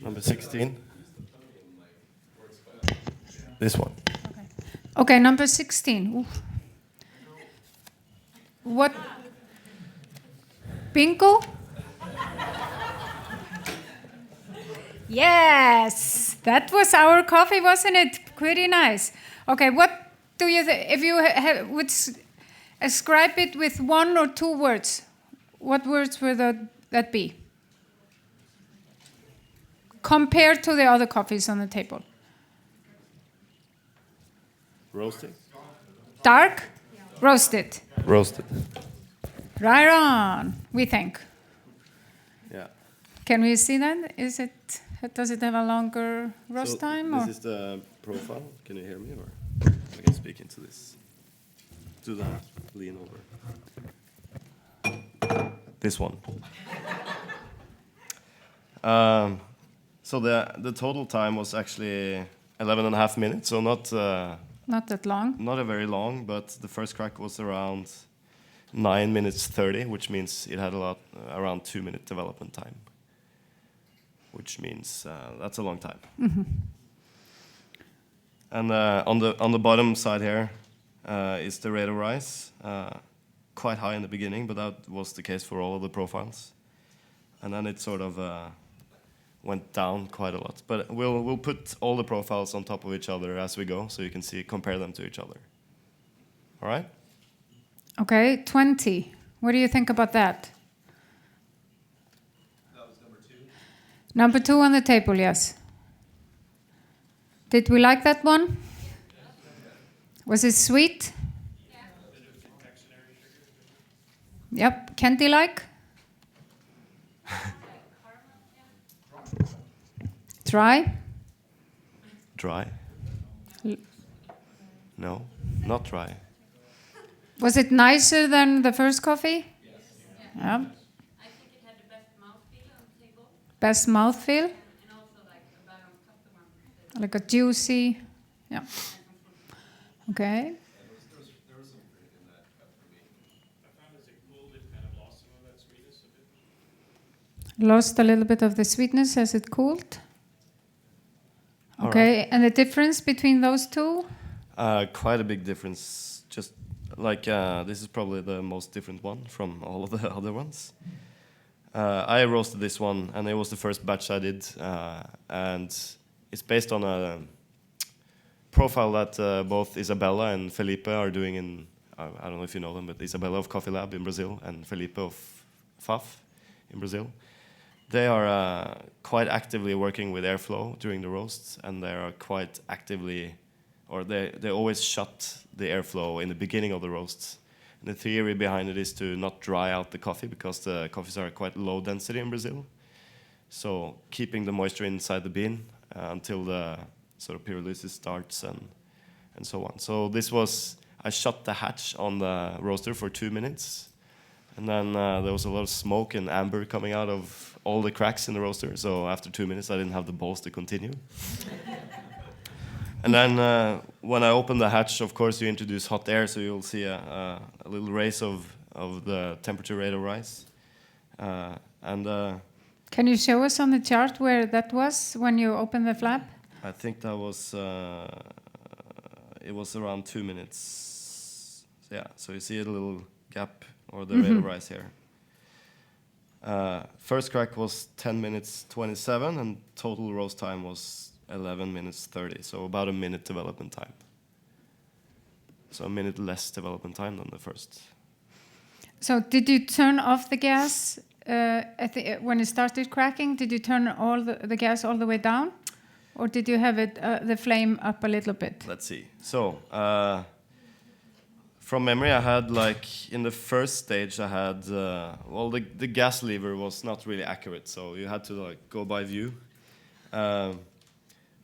Number 16. This one. Okay, number 16. Oof. What? Bingo? Yes, that was our coffee, wasn't it? Pretty nice. Okay, what do you if you would describe it with one or two words, what words would that be? Compared to the other coffees on the table. Roasted? Dark? Roasted. Roasted. Right on, we think. Yeah. Can we see that? Does it have a longer roast time? This is the profile. Can you hear me? Or I can speak into this. Do that. Lean over. This one. So the total time was actually 11.5 minutes. So not that long. Not a very long, but the first crack was around 9 minutes 30, which means it had around 2 minute development time. Which means that's a long time. Mm-hmm. And on the bottom side here is the rate of rise, quite high in the beginning, but that was the case for all of the profiles. And then it sort of went down quite a lot. But we'll put all the profiles on top of each other as we go, so you can compare them to each other. All right? Okay, 20. What do you think about that? Number 2 on the table, yes. Did we like that one? Was it sweet? Yep. Candy-like? Dry? Dry? No, not dry. Was it nicer than the first coffee? Yes. Yeah. I think it had the best mouthfeel on the table. Best mouthfeel? And also like the bottom customer. Like a juicy, yeah. Okay. There was some fruit in that cup for me. I found as it cooled, it kind of lost some of that sweetness a bit. Lost a little bit of the sweetness as it cooled. Okay, and the difference between those two? Quite a big difference. Just like this is probably the most different one from all of the other ones. I roasted this one, and it was the first batch I did, and it's based on a profile that both Isabella and Felipe are doing in, I don't know if you know them, but Isabella of Coffee Lab in Brazil and Felipe of FAF in Brazil. They are quite actively working with airflow during the roasts, and they are quite actively, or they always shut the airflow in the beginning of the roasts. And the theory behind it is to not dry out the coffee, because the coffees are quite low density in Brazil. So keeping the moisture inside the bean until the sort of pyrolysis starts and so on. So this was, I shut the hatch on the roaster for 2 minutes, and then there was a lot of smoke and amber coming out of all the cracks in the roaster. So after 2 minutes, I didn't have the balls to continue. And then when I open the hatch, of course, you introduce hot air, so you'll see a little raise of the temperature rate of rise. Can you show us on the chart where that was when you opened the flap? I think that was, it was around 2 minutes. So yeah, so you see a little gap, or the rate of rise here. First crack was 10 minutes 27, and total roast time was 11 minutes 30, so about a minute development time. So a minute less development time than the first. So did you turn off the gas when it started cracking? Did you turn all the gas all the way down? Or did you have it the flame up a little bit? Let's see. So from memory, I had, like, in the first stage, I had, well, the gas lever was not really accurate, so you had to, like, go by view.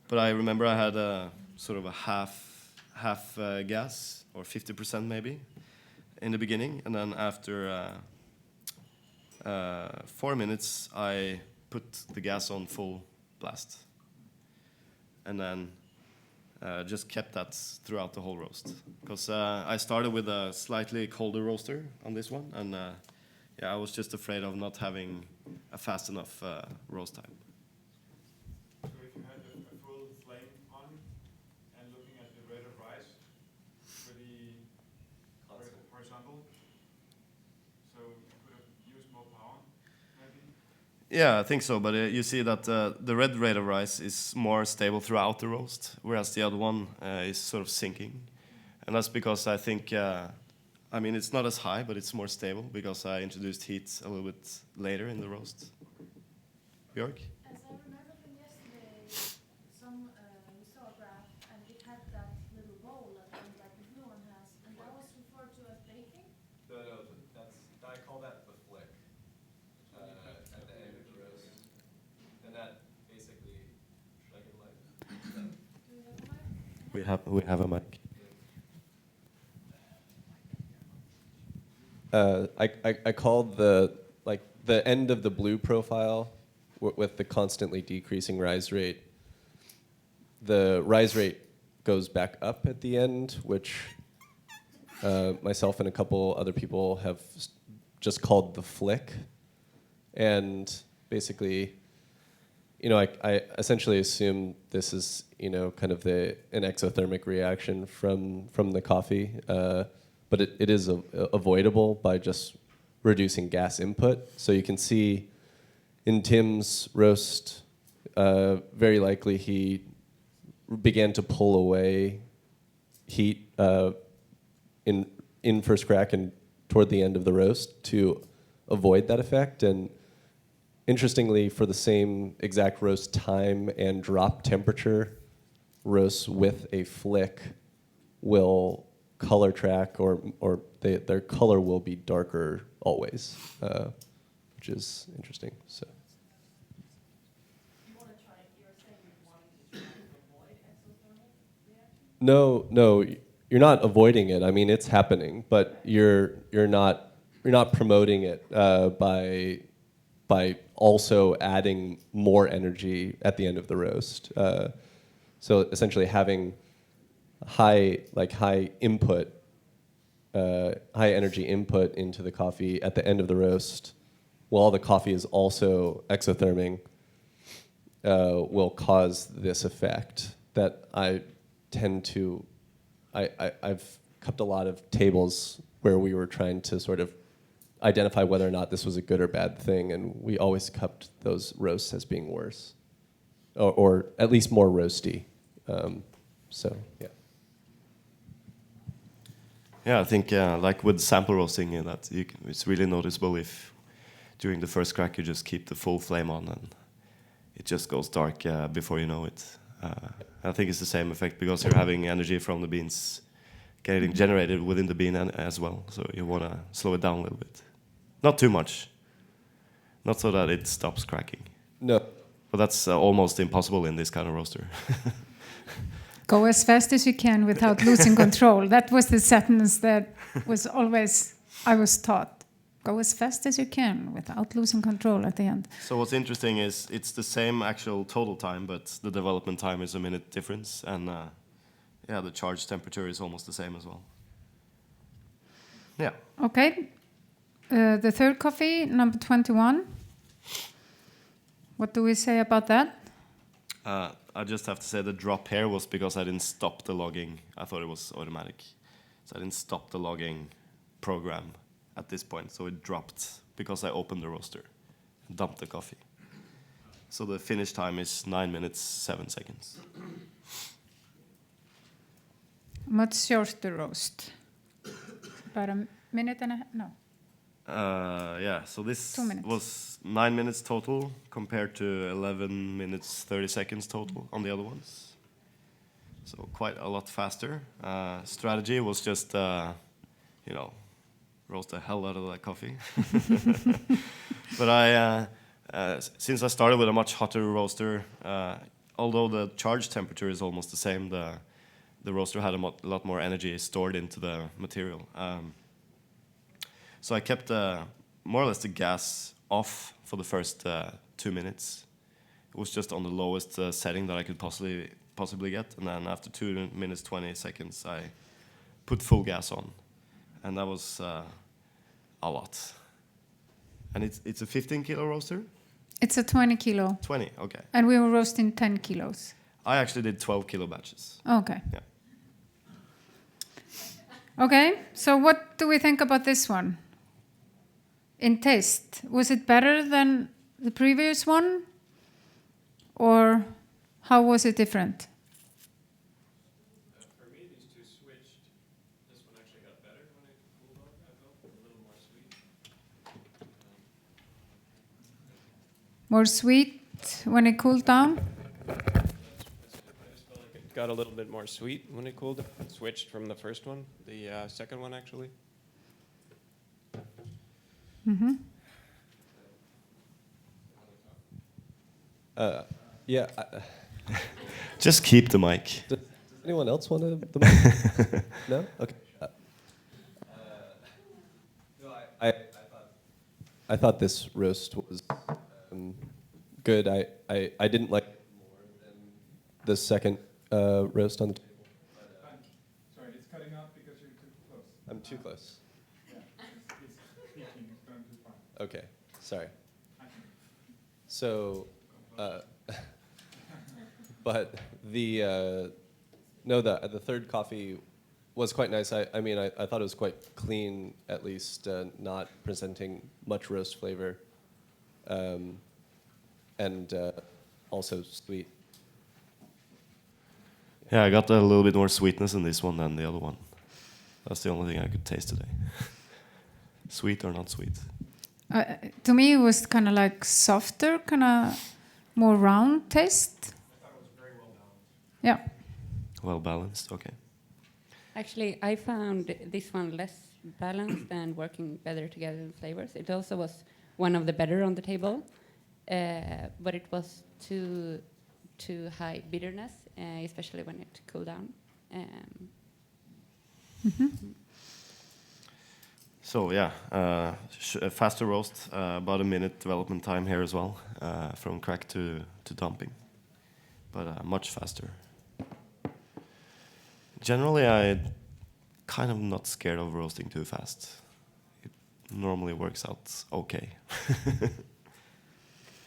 But I remember I had a sort of a half gas, or 50% maybe, in the beginning. And then after 4 minutes, I put the gas on full blast. And then just kept that throughout the whole roast. Because I started with a slightly colder roaster on this one, and yeah, I was just afraid of not having a fast enough roast time. So if you had a full flame on and looking at the rate of rise, pretty horizontal, so you could have used more power, maybe? Yeah, I think so, but you see that the red rate of rise is more stable throughout the roast, whereas the other one is sort of sinking. And that's because I think, I mean, it's not as high, but it's more stable because I introduced heat a little bit later in the roast. Björk? As I remember from yesterday, we saw a graph and it had that little bowl at the end like the blue one has, and that was referred to as baking. No, I call that the flick at the end of the roast, and that basically, should I get a mic? Do we have a mic? We have a mic. I called the end of the blue profile with the constantly decreasing rise rate. The rise rate goes back up at the end, which myself and a couple other people have just called the flick. And basically, you know, I essentially assume this is, you know, kind of an exothermic reaction from the coffee, but it is avoidable by just reducing gas input. So you can see in Tim's roast, very likely he began to pull away heat in first crack and toward the end of the roast to avoid that effect. And interestingly, for the same exact roast time and drop temperature, roasts with a flick will color track, or their color will be darker always, which is interesting. So. You want to try, you're saying you wanted to try to avoid exothermic reaction? No, you're not avoiding it. I mean, it's happening, but you're not promoting it by also adding more energy at the end of the roast. So essentially, having high input, high energy input into the coffee at the end of the roast, while the coffee is also exotherming, will cause this effect that I tend to. I've cupped a lot of tables where we were trying to sort of identify whether or not this was a good or bad thing, and we always cupped those roasts as being worse, or at least more roasty. So yeah. Yeah, I think like with sample roasting, it's really noticeable if during the first crack you just keep the full flame on and it just goes dark before you know it. I think it's the same effect because you're having energy from the beans getting generated within the bean as well, so you want to slow it down a little bit. Not too much. Not so that it stops cracking. No. But that's almost impossible in this kind of roaster. Go as fast as you can without losing control. That was the sentence that was always, I was taught. Go as fast as you can without losing control at the end. So what's interesting is it's the same actual total time, but the development time is a minute difference, and yeah, the charge temperature is almost the same as well. Yeah. Okay. The third coffee, number 21. What do we say about that? I just have to say the drop here was because I didn't stop the logging. I thought it was automatic. So I didn't stop the logging program at this point. So it dropped because I opened the roaster and dumped the coffee. So the finish time is 9 minutes, 7 seconds. What's yours to roast? About a minute and a half? No. Yeah, so this 2 minutes. was 9 minutes total compared to 11 minutes 30 seconds total on the other ones. So quite a lot faster. Strategy was just, roast the hell out of that coffee. But since I started with a much hotter roaster, although the charge temperature is almost the same, the roaster had a lot more energy stored into the material. So I kept more or less the gas off for the first 2 minutes. It was just on the lowest setting that I could possibly possibly get. And then after 2 minutes 20 seconds, I put full gas on, and that was a lot. And it's a 15 kilo roaster. It's a 20 kilo. 20, okay. And we were roasting 10 kilos. I actually did 12 kilo batches. Okay. Yeah. Okay, so what do we think about this one? In taste, was it better than the previous one? Or how was it different? For me, these two switched. This one actually got better when it cooled off. I felt a little more sweet. More sweet when it cooled down? I just felt like it got a little bit more sweet when it cooled. It switched from the first one, the second one actually. Mm-hmm. Yeah. Just keep the mic. Does anyone else want the mic? No? Okay. No, I thought this roast was good. I didn't like it more than the second roast on the table. Sorry, it's cutting out because you're too close. I'm too close. Yeah, it's speaking, it's going too far. Okay, sorry. So, but the third coffee was quite nice. I mean, I thought it was quite clean, at least not presenting much roast flavor, and also sweet. Yeah, I got a little bit more sweetness in this one than the other one. That's the only thing I could taste today. Sweet or not sweet? To me, it was kind of like softer, kind of more round taste. I thought it was very well balanced. Yeah. Well balanced, okay. Actually, I found this one less balanced and working better together in flavors. It also was one of the better on the table, but it was too high bitterness, especially when it cooled down. So yeah, a faster roast, about a minute development time here as well, from crack to dumping, but much faster. Generally, I kind of not scared of roasting too fast. It normally works out okay.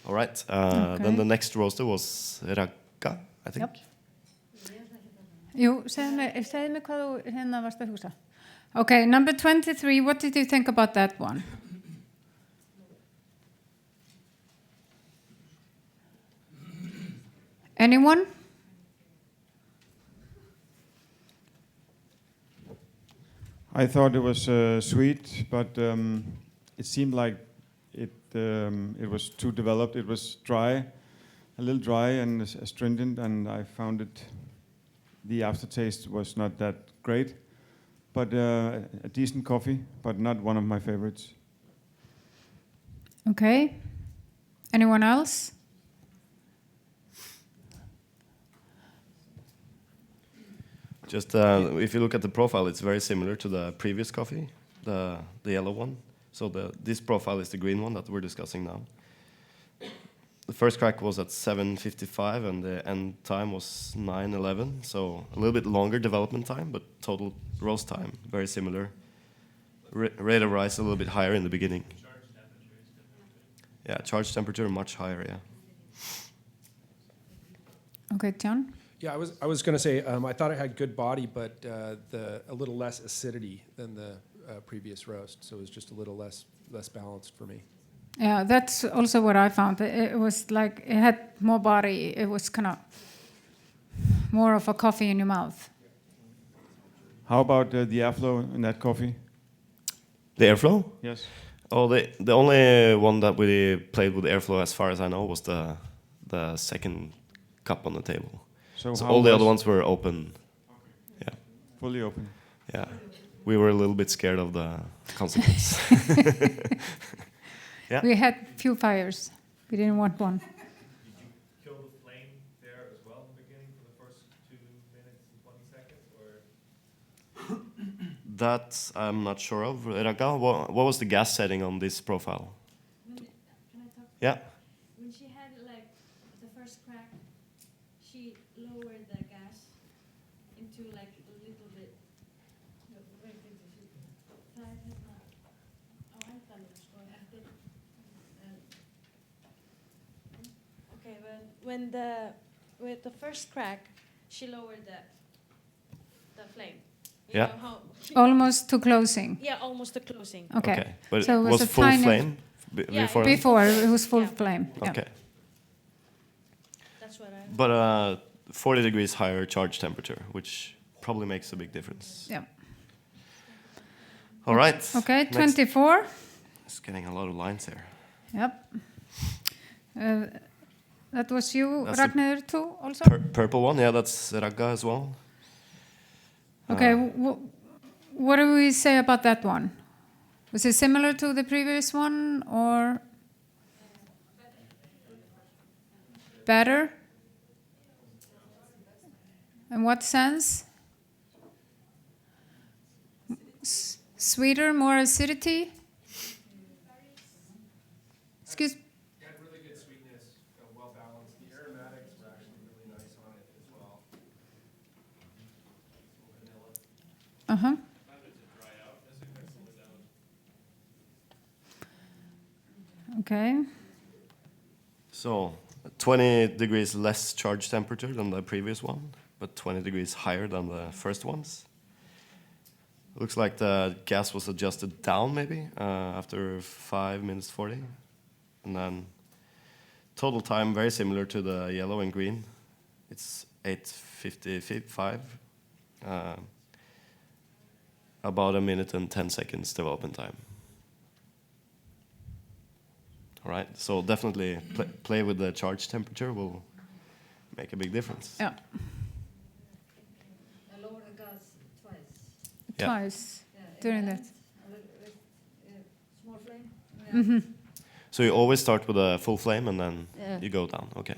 All right, then the next roaster was Ragga, I think. Yep. Jú, segðu mig hvað þú hérna varst að hugsa. Okay, number 23, what did you think about that one? Anyone? I thought it was sweet, but it seemed like it was too developed. It was dry, a little dry and astringent, and I found the aftertaste was not that great. But a decent coffee, but not one of my favorites. Okay. Anyone else? Just if you look at the profile, it's very similar to the previous coffee, the yellow one. So this profile is the green one that we're discussing now. The first crack was at 7:55, and the end time was 9:11. So a little bit longer development time, but total roast time very similar. Rate of rise a little bit higher in the beginning. Yeah, charge temperature much higher. Yeah. Okay, John? Yeah, I was going to say I thought it had good body, but a little less acidity than the previous roast, so it was just a little less balanced for me. Yeah, that's also what I found. It was like it had more body. It was kind of more of a coffee in your mouth. How about the airflow in that coffee? The airflow? Yes. Oh, the only one that we played with airflow, as far as I know, was the second cup on the table. So all the other ones were open. Okay. Yeah. Fully open. Yeah. We were a little bit scared of the consequence. Yeah. We had few fires. We didn't want one. Did you kill the flame there as well in the beginning for the first 2 minutes and 20 seconds, or? That I'm not sure of. Ragga, what was the gas setting on this profile? Can I talk? Yeah. When she had like the first crack, she lowered the with the first crack, she lowered the flame. You Yeah. know how Almost to closing. yeah, almost the closing. Okay. But So it it was was a full tiny- flame Yeah, before? Before it was full Yeah. flame. Yeah. Okay. That's what I. But 40 degrees higher charge temperature, which probably makes a big difference. Yeah. All right. Okay, next. 24. It's getting a lot of lines here. Yep. That was you, That's the Ragnar, too, also? Purple one, yeah, that's Ragga as well. Okay, what do we say about that one? Was it similar to the previous one or better? In what sense? Sweeter, more acidity? Excuse me. Had really good sweetness, well balanced. The aromatics were actually really nice on it as well. Uh-huh. Okay. So 20 degrees less charge temperature than the previous one, but 20 degrees higher than the first ones. Looks like the gas was adjusted down maybe after 5 minutes 40. And then total time very similar to the yellow and green. It's 8:55. About a minute and 10 seconds development time. All right, so definitely play with the charge temperature will make a big difference. Yeah. I lowered the gas twice. Yeah. Twice during that. Small flame. Mm-hmm. So you always start with a full flame and then Yeah. you go down. Okay.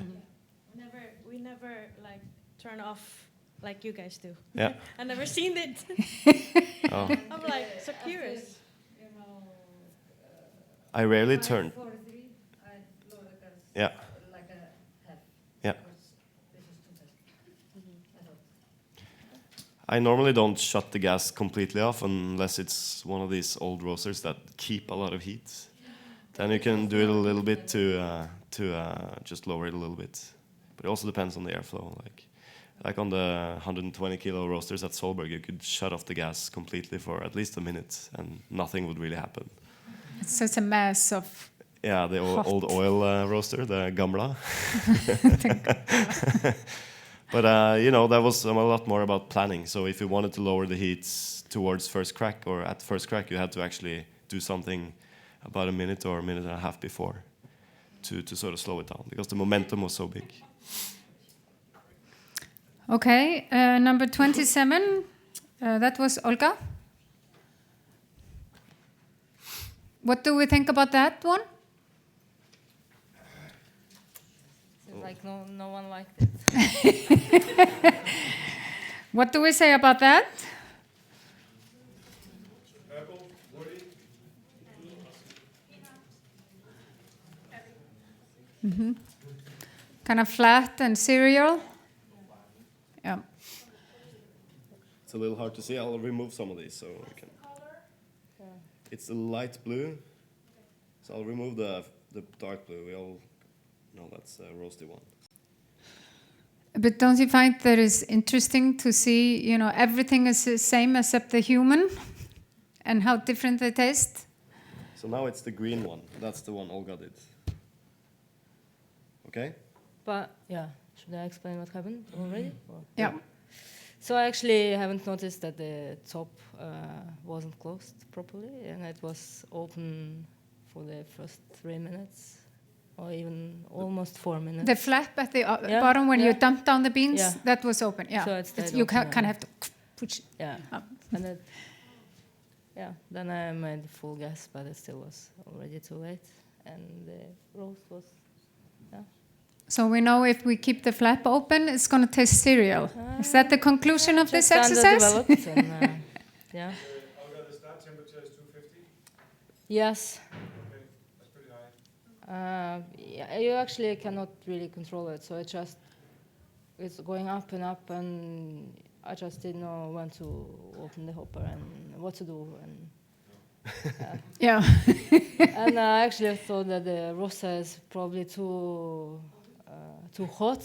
We never like turn off like you guys do. Yeah. I never seen it. Oh. I'm like so curious. You know. I rarely turn. 43. I lowered the gas. Yeah. Like a half. Yeah. Because this is too fast. I thought. I normally don't shut the gas completely off unless it's one of these old roasters that keep a lot of heat. Then you can do it a little bit to just lower it a little bit. But it also depends on the airflow. Like on the 120 kilo roasters at Solberg, you could shut off the gas completely for at least a minute and nothing would really happen. It's such a mass of. Yeah, the old oil roaster, the Gamla. But you know, that was a lot more about planning. So if you wanted to lower the heats towards first crack or at first crack, you had to actually do something about a minute or a minute and a half before to sort of slow it down because the momentum was so big. Okay, number 27. That was Olga. What do we think about that one? Seems like no one liked it. What do we say about that? Purple, woody. Kind of flat and cereal. Yeah. It's a little hard to see. I'll remove some of these so we can. It's a light blue, so I'll remove the dark blue. We all know that's a roasty one. But don't you find that it's interesting to see, you know, everything is the same except the human and how different they taste? So now it's the green one. That's the one Olga did. Okay? But yeah, should I explain what happened already? Or? Yeah. So I actually haven't noticed that the top wasn't closed properly, and it was open for the first 3 minutes, or even almost 4 minutes. The flap at the Yeah, bottom when you yeah. dump down the beans, Yeah. that was open. Yeah. So it stayed you open, kind of have to push. Yeah, Up. and then then I made full gas, but it still was already too late, and the roast was. So we know if we keep the flap open, it's going to taste cereal. Is that the conclusion of this just exercise? underdeveloped, and, yeah. Olga, the start temperature is 250. Yes. Okay, that's pretty high. Yeah, you actually cannot really control it, so it's going up, and I just didn't know when to open the hopper and what to do, and Yeah. and I actually thought that the rosa is probably too too hot.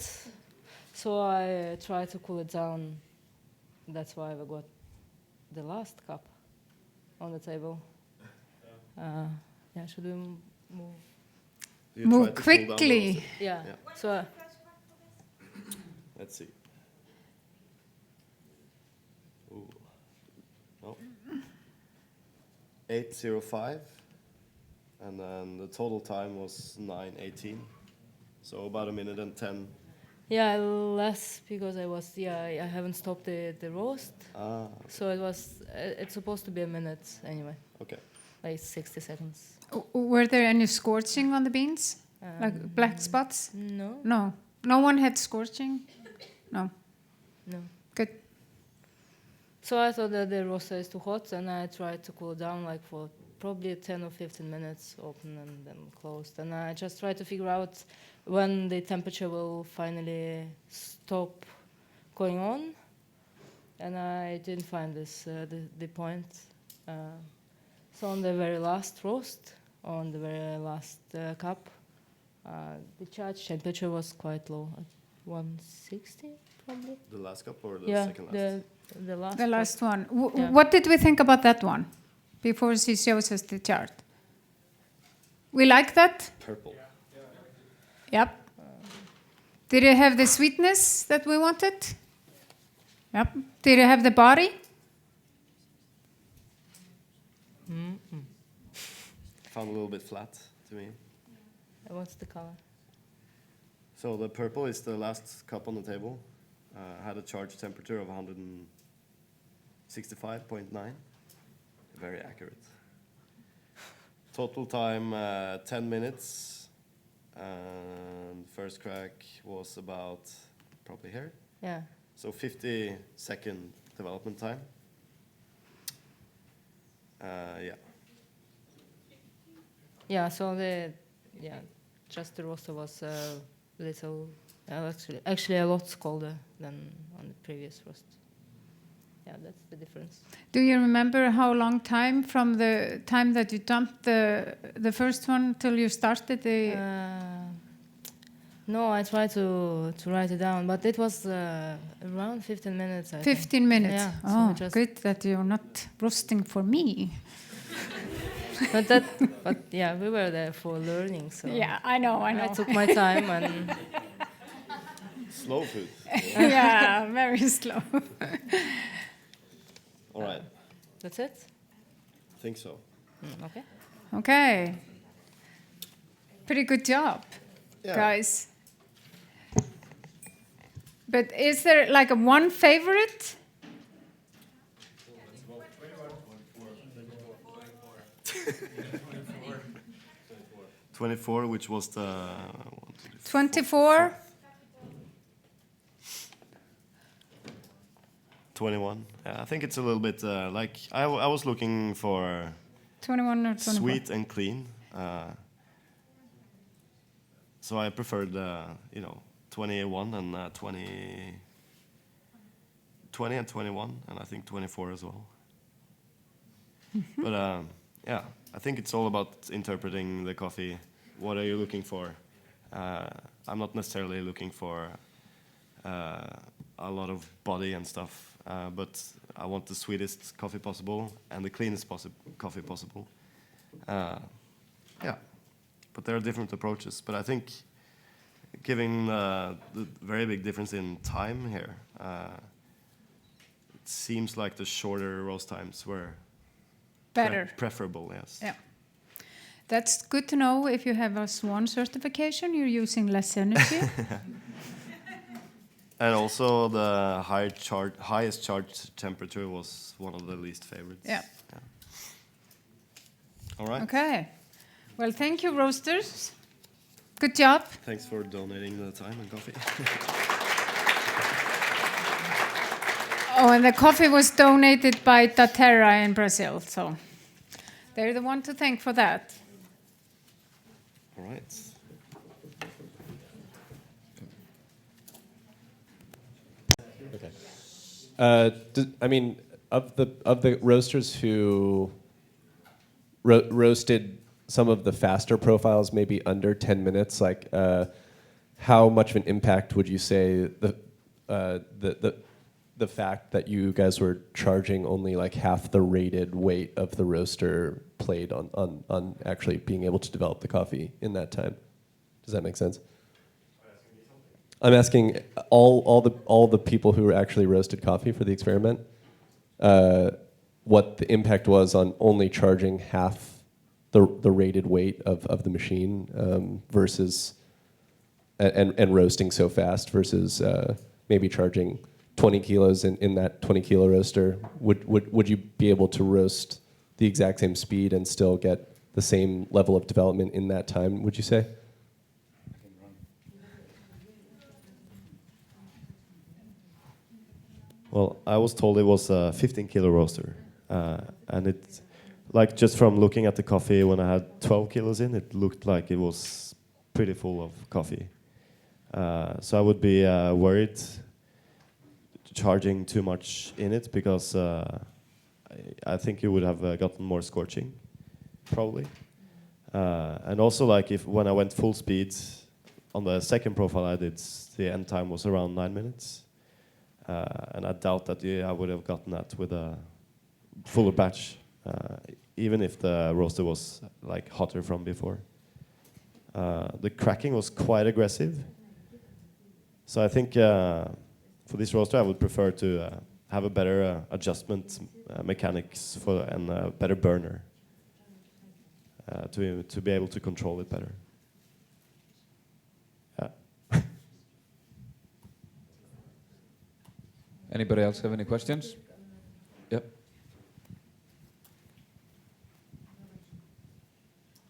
So I tried to cool it down. That's why I got the last cup on the table. Yeah, should we move? You Move tried to cool down quickly. the Yeah. Yeah. So Let's see. Ooh. No. 8:05, and then the total time was 9:18. So about a minute and 10. yeah, less because I haven't stopped the roast. Ah, So it's supposed to be a minute anyway, okay. like 60 seconds. Were there any scorching on the beans? Like black spots? No, No. No one had scorching? No. no. Good. So I thought that the roaster is too hot, and I tried to cool down like for probably 10 or 15 minutes, open and then closed. And I just tried to figure out when the temperature will finally stop going on. And I didn't find the point. So on the very last roast, on the very last cup, the charge temperature was quite low, at 160 probably. The last cup or the Yeah, second last? the last. The cup. last one. Yeah. What did we think about that one before she shows us the chart? We like that? Purple. Yep. Did it have the sweetness that we wanted? Yep. Did it have the body? Found a little bit flat to me. What's the color? So the purple is the last cup on the table. Had a charge temperature of 165.9. Very accurate. Total time 10 minutes. And first crack was about probably here. Yeah. So 50-second development time. Yeah. Yeah, so just the roaster was a little, actually a lot colder than on the previous roast. Yeah, that's the difference. Do you remember how long time from the time that you dumped the first one till you started the? No, I tried to write it down, but it was around 15 minutes. I think. 15 minutes. Yeah, so Oh, just- good that you're not roasting for me. But yeah, we were there for learning, so Yeah, I know. I took my time and Slow food. Yeah, very slow. All right. that's it. I think so. Okay. Okay. Pretty good job, Yeah. guys. But is there like a one favorite? 24, which was the 24? 21. Yeah, I think it's a little bit like I was looking for 21 or 24? sweet and clean. So I preferred 21 and 20 and 21, and I think 24 as well. But yeah, I think it's all about interpreting the coffee. What are you looking for? I'm not necessarily looking for a lot of body and stuff, but I want the sweetest coffee possible and the cleanest coffee possible. Yeah, but there are different approaches. But I think giving the very big difference in time here, it seems like the shorter roast times were Better. preferable, yes. Yeah. That's good to know. If you have a SWAN certification, you're using less energy. And also the highest charge temperature was one of the least favorites. Yeah. All right. Okay. Well, thank you, roasters. Good job. Thanks for donating the time and coffee. Oh, and the coffee was donated by Daterra in Brazil, so they're the one to thank for that. All right. Okay. I mean, of the roasters who roasted some of the faster profiles, maybe under 10 minutes, like how much of an impact would you say the fact that you guys were charging only like half the rated weight of the roaster played on actually being able to develop the coffee in that time? Does that make sense? I'm asking all the people who actually roasted coffee for the experiment, what the impact was on only charging half the rated weight of the machine versus and roasting so fast versus maybe charging 20 kilos in that 20 kilo roaster. Would you be able to roast the exact same speed and still get the same level of development in that time, would you say? Well, I was told it was a 15 kilo roaster. And it, like just from looking at the coffee when I had 12 kilos in, it looked like it was pretty full of coffee. So I would be worried charging too much in it because I think you would have gotten more scorching, probably. And also, like when I went full speed on the second profile I did, the end time was around 9 minutes. And I doubt that I would have gotten that with a fuller batch, even if the roaster was like hotter from before. The cracking was quite aggressive. So I think for this roaster I would prefer to have a better adjustment mechanics and a better burner to be able to control it better. Anybody else have any questions? Yep.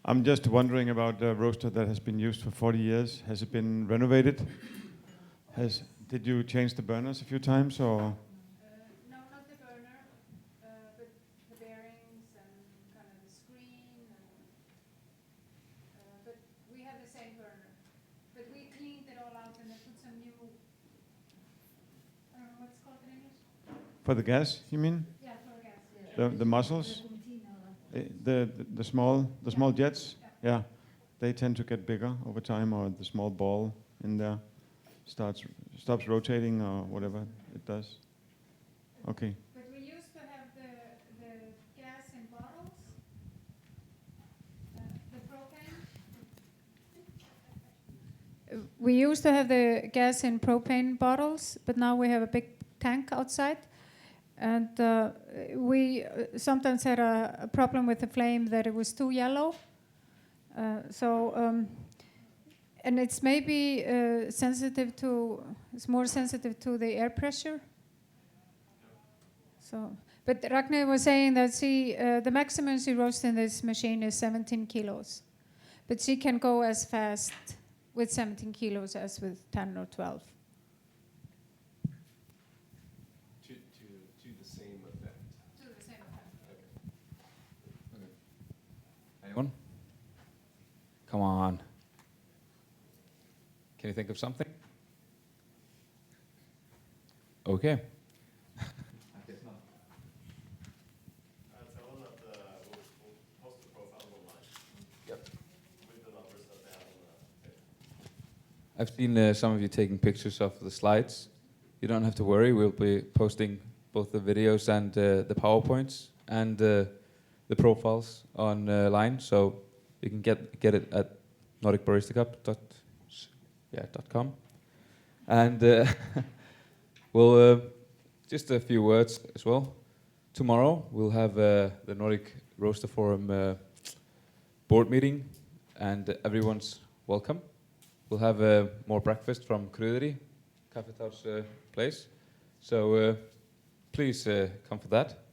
I'm just wondering about the roaster that has been used for 40 years. Has it been renovated? Did you change the burners a few times, or? No, not the burner, but the bearings and kind of the screen. But we have the same burner. But we cleaned it all out and I put some new, I don't know what's called in English? For the gas, you mean? Yeah, for gas. The muzzles? The small jets? Yeah. They tend to get bigger over time, or the small ball in there stops rotating or whatever it does. Okay. But we used to have the gas in bottles, the propane. We used to have the gas in propane bottles, but now we have a big tank outside. And we sometimes had a problem with the flame that it was too yellow. And it's maybe it's more sensitive to the air pressure. So, but Ragnar was saying that the maximum she roasts in this machine is 17 kilos. But she can go as fast with 17 kilos as with 10 or 12. To the same effect. To the same effect. Okay. Anyone? Come on. Can you think of something? Okay. Tell them that we'll post the profile online. Yep. With the numbers that they have on the page. I've seen some of you taking pictures of the slides. You don't have to worry. We'll be posting both the videos and the PowerPoints and the profiles online, so you can get it at nordicbaristacup.com. And we'll just a few words as well. Tomorrow we'll have the Nordic Roaster Forum board meeting, and everyone's welcome. We'll have more breakfast from Cropster, Kaffitár's place. So please come for that.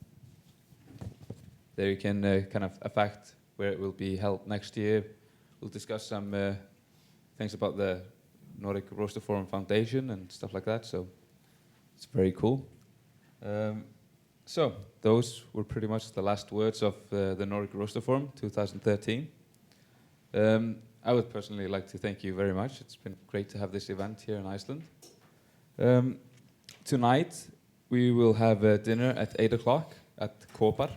There you can kind of affect where it will be held next year. We'll discuss some things about the Nordic Roaster Forum Foundation and stuff like that. So it's very cool. So those were pretty much the last words of the Nordic Roaster Forum 2013. I would personally like to thank you very much. It's been great to have this event here in Iceland. Tonight we will have a dinner at 8 o'clock at Kopar.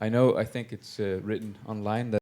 I think it's written online that